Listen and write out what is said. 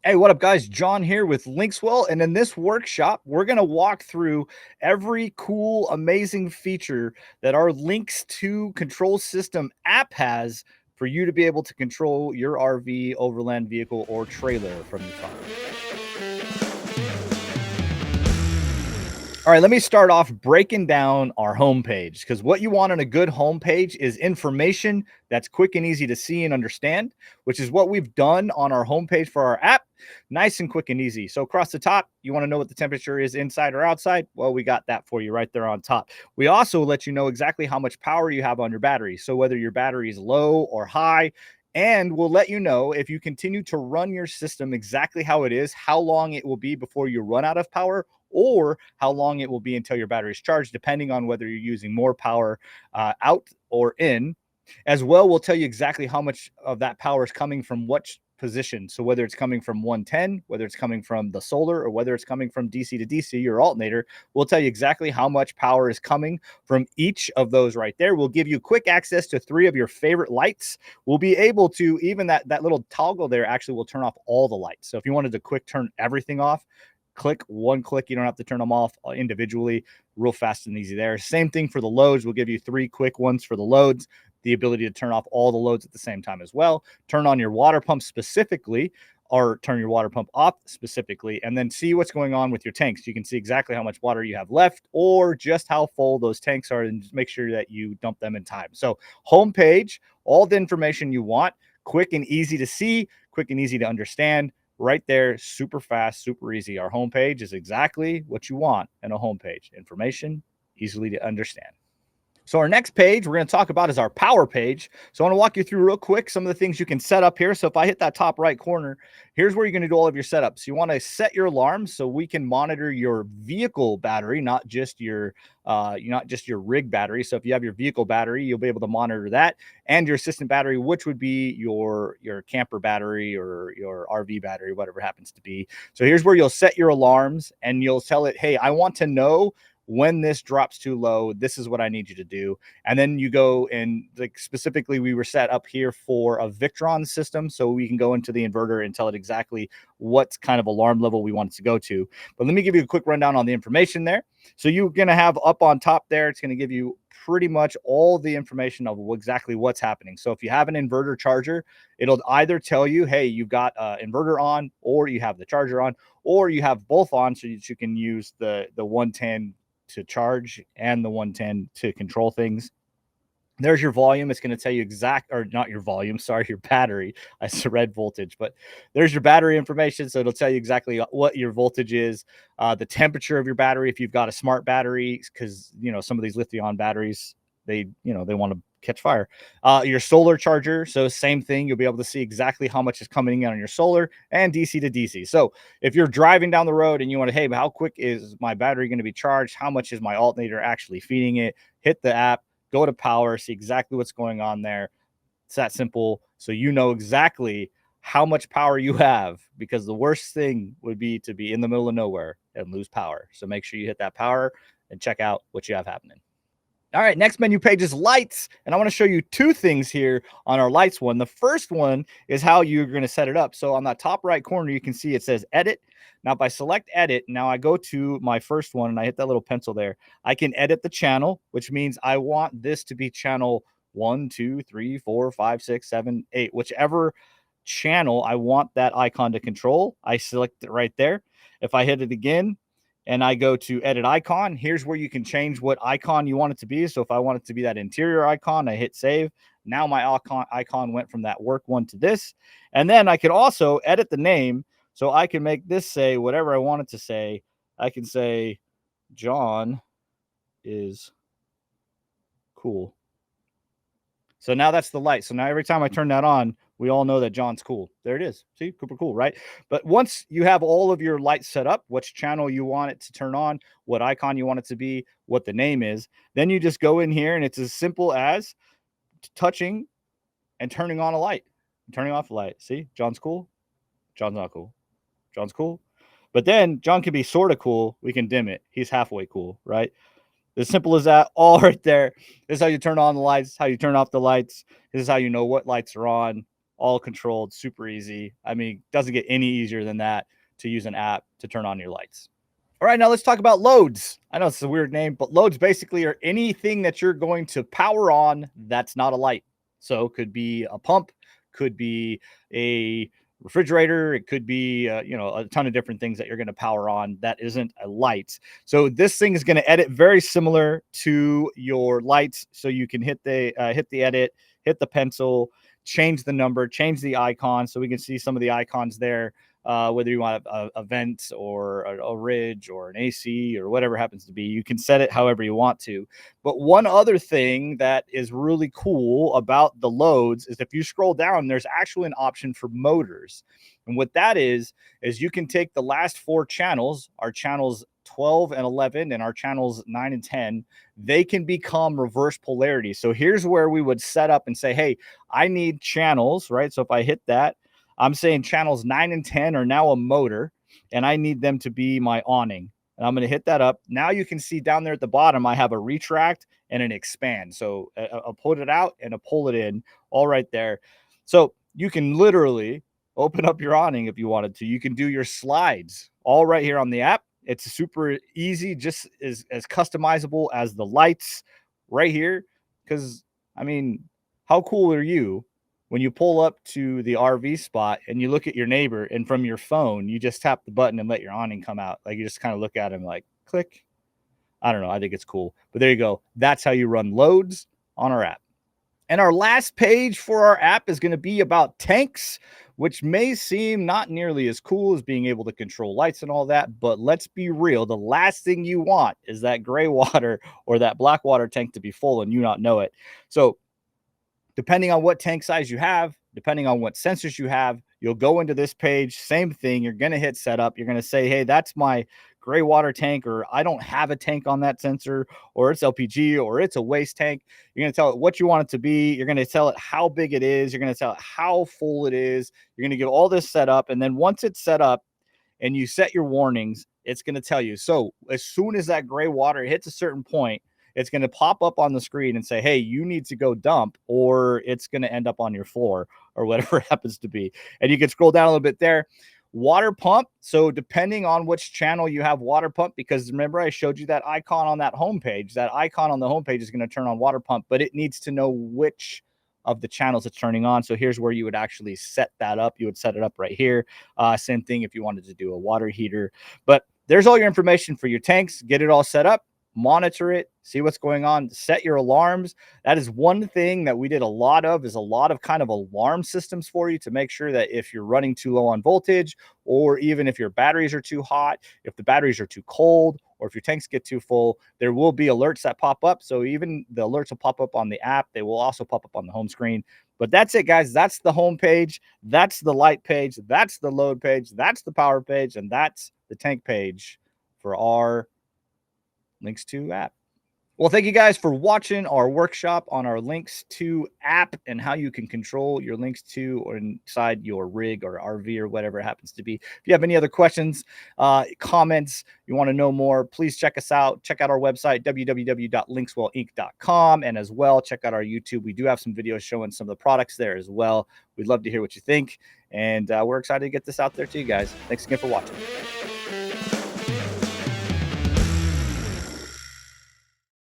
Hey, what up, guys? John here with Links2. And in this workshop, we're going to walk through every cool, amazing feature that our Links2 control system app has for you to be able to control your RV, overland vehicle, or trailer from your phone. All right, let me start off breaking down our homepage, because what you want on a good homepage is information that's quick and easy to see and understand, which is what we've done on our homepage for our app. Nice and quick and easy. So across the top, you want to know what the temperature is inside or outside? Well, we got that for you right there on top. We also let you know exactly how much power you have on your battery. So whether your battery is low or high, and we'll let you know if you continue to run your system exactly how it is, how long it will be before you run out of power, or how long it will be until your battery is charged, depending on whether you're using more power out or in. As well, we'll tell you exactly how much of that power is coming from which position. So whether it's coming from 110, whether it's coming from the solar, or whether it's coming from DC to DC, your alternator, we'll tell you exactly how much power is coming from each of those right there. We'll give you quick access to 3 of your favorite lights. We'll be able to, even that little toggle there actually will turn off all the lights. So if you wanted to quick turn everything off, click one click. You don't have to turn them off individually. Real fast and easy there. Same thing for the loads. We'll give you 3 quick ones for the loads, the ability to turn off all the loads at the same time as well. Turn on your water pump specifically, or turn your water pump off specifically, and then see what's going on with your tanks. You can see exactly how much water you have left, or just how full those tanks are, and just make sure that you dump them in time. So homepage, all the information you want, quick and easy to see, quick and easy to understand. Right there, super fast, super easy. Our homepage is exactly what you want in a homepage. Information, easily to understand. So our next page we're going to talk about is our power page. So I want to walk you through real quick some of the things you can set up here. So if I hit that top right corner, here's where you're going to do all of your setups. You want to set your alarms so we can monitor your vehicle battery, not just your rig battery. So if you have your vehicle battery, you'll be able to monitor that, and your assistant battery, which would be your camper battery or your RV battery, whatever it happens to be. So here's where you'll set your alarms, and you'll tell it, hey, I want to know when this drops too low, this is what I need you to do. And then you go and, like, specifically we were set up here for a Victron system, so we can go into the inverter and tell it exactly what kind of alarm level we want it to go to. But let me give you a quick rundown on the information there. So you're going to have up on top there, it's going to give you pretty much all the information of exactly what's happening. So if you have an inverter charger, it'll either tell you, hey, you've got inverter on, or you have the charger on, or you have both on, so you can use the 110 to charge and the 110 to control things. There's your volume. It's going to tell you or not your volume, sorry, your battery. I said voltage, but there's your battery information. So it'll tell you exactly what your voltage is, the temperature of your battery. If you've got a smart battery, because, some of these lithium batteries, they want to catch fire. Your solar charger. So same thing. You'll be able to see exactly how much is coming in on your solar, and DC to DC. So if you're driving down the road and you want to, hey, how quick is my battery going to be charged? How much is my alternator actually feeding it? Hit the app, go to power, see exactly what's going on there. It's that simple. So you know exactly how much power you have, because the worst thing would be to be in the middle of nowhere and lose power. So make sure you hit that power and check out what you have happening. All right, next menu page is lights, and I want to show you 2 things here on our lights one. The first one is how you're going to set it up. So on that top right corner, you can see it says edit. Now if I select edit, now I go to my first one and I hit that little pencil there. I can edit the channel, which means I want this to be channel 1, 2, 3, 4, 5, 6, 7, 8, whichever channel I want that icon to control. I select it right there. If I hit it again, and I go to edit icon, here's where you can change what icon you want it to be. So if I want it to be that interior icon, I hit save. Now my icon went from that work one to this. And then I can also edit the name. So I can make this say whatever I want it to say. I can say John is cool. So now that's the light. So now every time I turn that on, we all know that John's cool. There it is. See, super cool, right? But once you have all of your lights set up, which channel you want it to turn on, what icon you want it to be, what the name is, then you just go in here and it's as simple as touching and turning on a light, turning off a light. See, John's cool. John's not cool. John's cool. But then John can be sort of cool. We can dim it. He's halfway cool, right? As simple as that, all right there. This is how you turn on the lights, how you turn off the lights. This is how you know what lights are on. all controlled, super easy. I mean, doesn't get any easier than that to use an app to turn on your lights. All right, now let's talk about loads. I know it's a weird name, but loads basically are anything that you're going to power on that's not a light. So it could be a pump, could be a refrigerator, it could be a ton of different things that you're going to power on that isn't a light. So this thing is going to edit very similar to your lights. So you can hit the edit, hit the pencil, change the number, change the icon, so we can see some of the icons there. Whether you want a vent or a ridge or an AC or whatever happens to be, you can set it however you want to. But one other thing that is really cool about the loads is if you scroll down, there's actually an option for motors. And what that is you can take the last 4 channels, our channels 12 and 11 and our channels 9 and 10, they can become reverse polarity. So here's where we would set up and say, hey, I need channels, right? So if I hit that, I'm saying channels 9 and 10 are now a motor, and I need them to be my awning. And I'm going to hit that up. Now you can see down there at the bottom, I have a retract and an expand. So I'll put it out and I'll pull it in all right there. So you can literally open up your awning if you wanted to. You can do your slides all right here on the app. It's super easy, just as customizable as the lights right here. Because, I mean, how cool are you when you pull up to the RV spot and you look at your neighbor and from your phone, you just tap the button and let your awning come out? Like, you just kind of look at him like, click. I don't know. I think it's cool. But there you go. That's how you run loads on our app. And our last page for our app is going to be about tanks, which may seem not nearly as cool as being able to control lights and all that. But let's be real. The last thing you want is that gray water or that black water tank to be full and you not know it. So depending on what tank size you have, depending on what sensors you have, you'll go into this page, same thing. You're going to hit setup. You're going to say, hey, that's my gray water tank, or I don't have a tank on that sensor, or it's LPG, or it's a waste tank. You're going to tell it what you want it to be. You're going to tell it how big it is. You're going to tell it how full it is. You're going to give all this set up. And then once it's set up and you set your warnings, it's going to tell you. So as soon as that gray water hits a certain point, it's going to pop up on the screen and say, hey, you need to go dump, or it's going to end up on your floor, or whatever it happens to be. And you can scroll down a little bit there. Water pump. So depending on which channel you have water pump, because remember I showed you that icon on that homepage, that icon on the homepage is going to turn on water pump, but it needs to know which of the channels it's turning on. So here's where you would actually set that up. You would set it up right here. Same thing if you wanted to do a water heater. But there's all your information for your tanks. Get it all set up. Monitor it, see what's going on, set your alarms. That is one thing that we did a lot of, is a lot of kind of alarm systems for you to make sure that if you're running too low on voltage, or even if your batteries are too hot, if the batteries are too cold, or if your tanks get too full, there will be alerts that pop up. So even the alerts will pop up on the app. They will also pop up on the home screen. But that's it, guys. That's the home page. That's the light page. That's the load page. That's the power page. And that's the tank page for our Links2 app. Well, thank you guys for watching our workshop on our Links2 app and how you can control your Links2 or inside your rig or RV or whatever it happens to be. If you have any other questions, comments, you want to know more, please check us out. Check out our website, www.linkswellinc.com, and as well, check out our YouTube. We do have some videos showing some of the products there as well. We'd love to hear what you think, and we're excited to get this out there to you guys. Thanks again for watching.